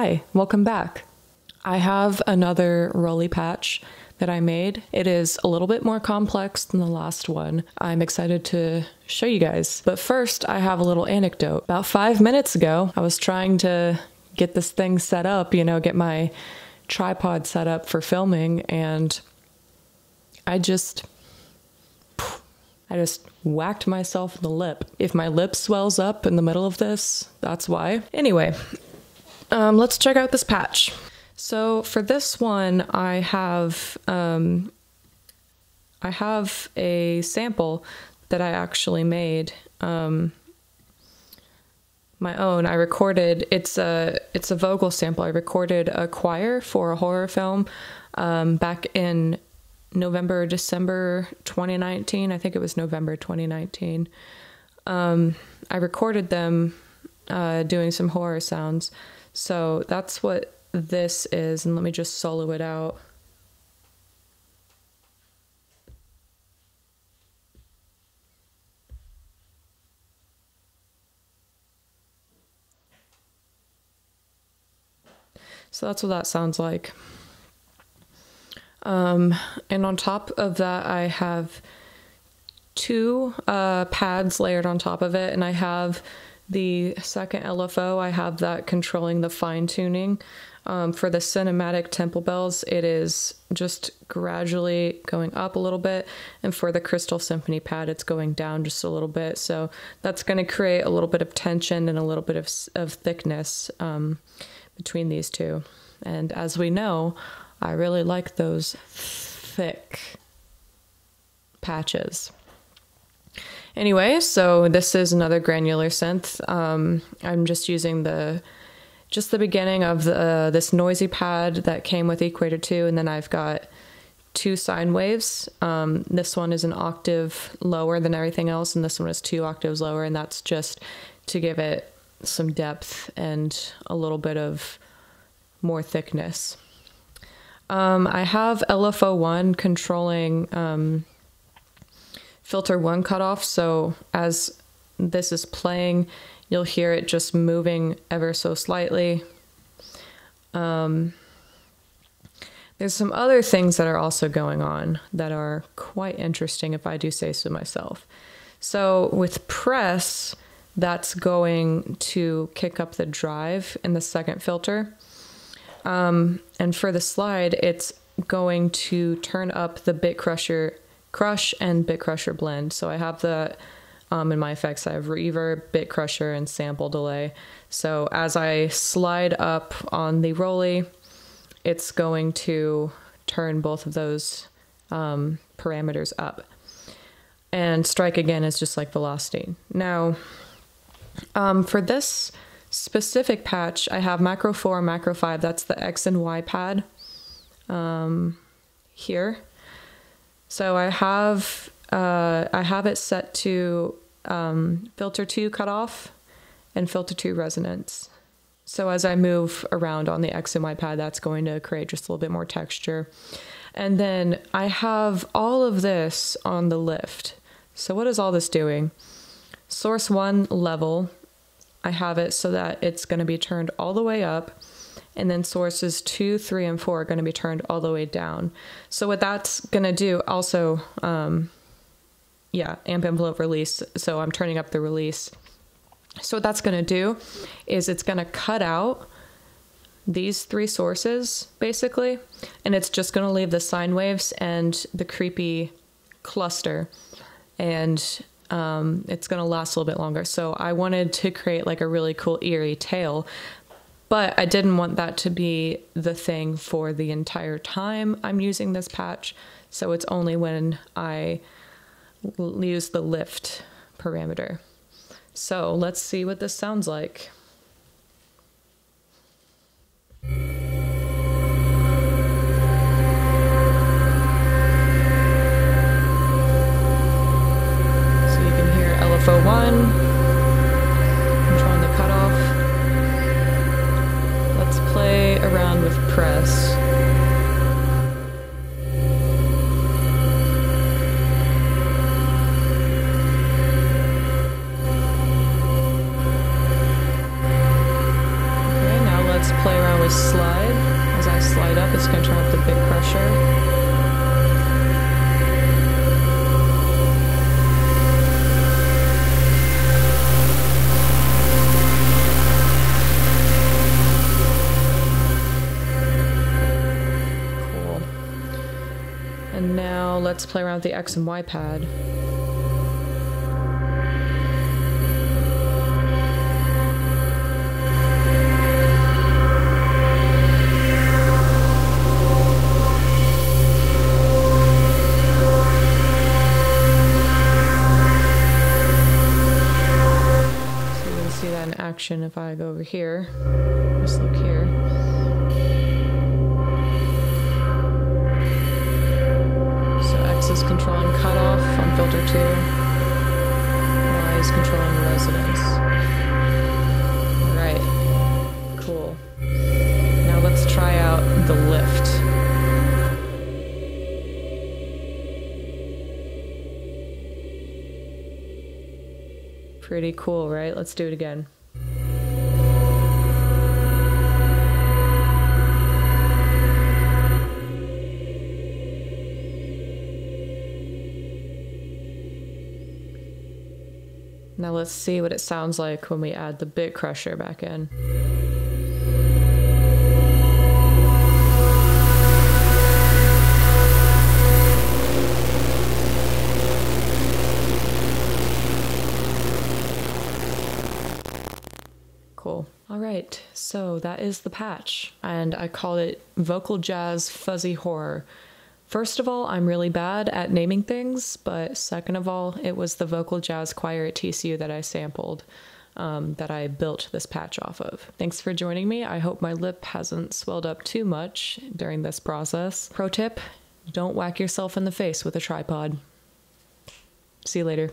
Hi, welcome back. I have another ROLI patch that I made. It is a little bit more complex than the last one. I'm excited to show you guys. But first, I have a little anecdote. About 5 minutes ago, I was trying to get this thing set up, get my tripod set up for filming, and I just whacked myself in the lip. If my lip swells up in the middle of this, that's why. Anyway, let's check out this patch. So for this one, I have a sample that I actually made, my own. I recorded, it's a vocal sample. I recorded a choir for a horror film back in December 2019. I think it was November 2019. I recorded them doing some horror sounds. So that's what this is, and let me just solo it out. So that's what that sounds like. And on top of that, I have two pads layered on top of it, and I have the second LFO. I have that controlling the fine tuning. For the cinematic temple bells, it is just gradually going up a little bit, and for the crystal symphony pad, it's going down just a little bit. So that's going to create a little bit of tension and a little bit of thickness between these two. And as we know, I really like those thick patches. Anyway, so this is another granular synth. I'm just using the beginning of this noisy pad that came with Equator 2, and then I've got two sine waves. This one is an octave lower than everything else, and this one is 2 octaves lower, and that's just to give it some depth and a little bit of more thickness. I have LFO1 controlling filter 1 cutoff, so as this is playing, you'll hear it just moving ever so slightly. There's some other things that are also going on that are quite interesting, if I do say so myself. So with press, that's going to kick up the drive in the second filter. And for the slide, it's going to turn up the bit crush and bit crusher blend. So I have the in my effects, I have reverb, bit crusher, and sample delay. So as I slide up on the ROLI, it's going to turn both of those parameters up. And strike again is just like velocity. Now, for this specific patch, I have macro 4, macro 5. That's the X and Y pad here. So I have it set to filter 2 cutoff and filter 2 resonance. So as I move around on the X and Y pad, that's going to create just a little bit more texture. And then I have all of this on the lift. So what is all this doing? Source 1 level, I have it so that it's going to be turned all the way up, and then sources 2, 3, and 4 are going to be turned all the way down. So what that's going to do also, amp envelope release. So I'm turning up the release. So what that's going to do is it's going to cut out these 3 sources, basically, and it's just going to leave the sine waves and the creepy cluster, and it's going to last a little bit longer. So I wanted to create like a really cool eerie tail, but I didn't want that to be the thing for the entire time I'm using this patch. So it's only when I use the lift parameter. So let's see what this sounds like. So you can hear LFO1, controlling the cutoff. Let's play around with press. Play around with always slide. As I slide up, it's going to turn up the bit crusher. And now let's play around with the X and Y pad. So you can see that in action if I go over here. Just look here. Is controlling cutoff on filter 2. Y is controlling resonance. Alright, cool. Now let's try out the lift. Pretty cool, right? Let's do it again. Now let's see what it sounds like when we add the bit crusher back in. Cool. All right, so that is the patch, and I call it Vocal Jazz Fuzzy Horror. First of all, I'm really bad at naming things, but second of all, it was the Vocal Jazz Choir at TCU that I sampled, that I built this patch off of. Thanks for joining me. I hope my lip hasn't swelled up too much during this process. Pro tip, don't whack yourself in the face with a tripod. See you later.